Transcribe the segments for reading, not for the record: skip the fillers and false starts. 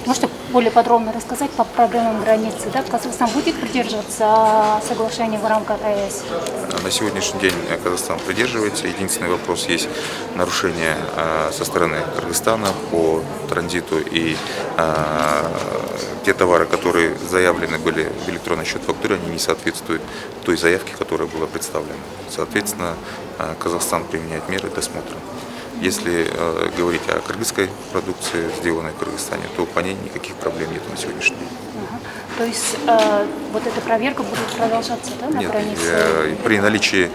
Можете более подробно рассказать по проблемам границы? Да? Казахстан будет придерживаться соглашения в рамках ЕС? На сегодняшний день Казахстан придерживается. Единственный вопрос: есть нарушение со стороны Кыргызстана по транзиту, и те товары, которые заявлены были в электронный счет фактуры, они не соответствуют той заявке, которая была представлена. Соответственно, Казахстан применяет меры досмотра. Если говорить о кыргызской продукции, сделанной в Кыргызстане, то по ней никаких проблем нет на сегодняшний день. То есть вот эта проверка будет продолжаться, да, на Нет, границе? при наличии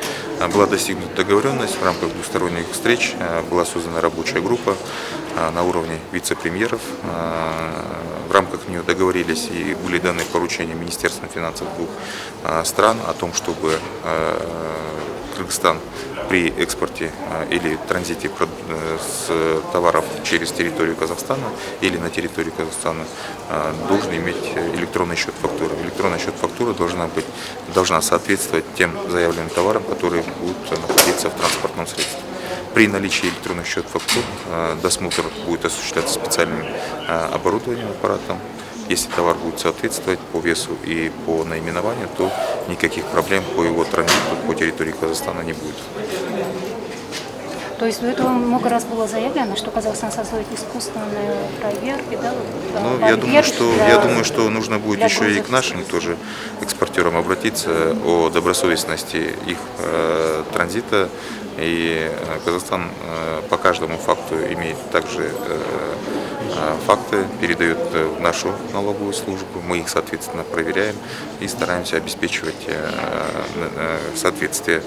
была достигнута договоренность в рамках двусторонних встреч, была создана рабочая группа на уровне вице-премьеров. В рамках нее договорились и были даны поручения Министерству финансов двух стран о том, чтобы Кыргызстан при экспорте или транзите с товаров через территорию Казахстана или на территории Казахстана должен иметь электронный счет фактуры. Электронный счет фактуры должна соответствовать тем заявленным товарам, которые будут находиться в транспортном средстве. При наличии электронных счет фактур досмотр будет осуществляться специальным оборудованием, аппаратом. Если товар будет соответствовать по весу и по наименованию, то никаких проблем по его транзиту по территории Казахстана не будет. То есть до этого много раз было заявлено, что Казахстан создает искусственные проверки, да? Ну, я думаю, что нужно будет еще и к нашим тоже экспортерам обратиться о добросовестности их транзита. И Казахстан по каждому факту имеет также факты, передает в нашу налоговую службу. Мы их, соответственно, проверяем и стараемся обеспечивать соответствие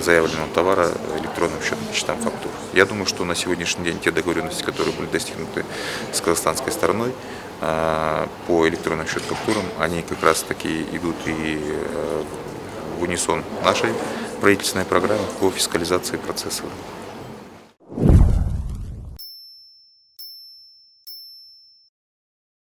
заявленного товара электронным счетам фактур. Я думаю, что на сегодняшний день те договоренности, которые были достигнуты с казахстанской стороной по электронным счетам фактурам, они как раз таки идут и в унисон нашей правительственной программы по фискализации процесса.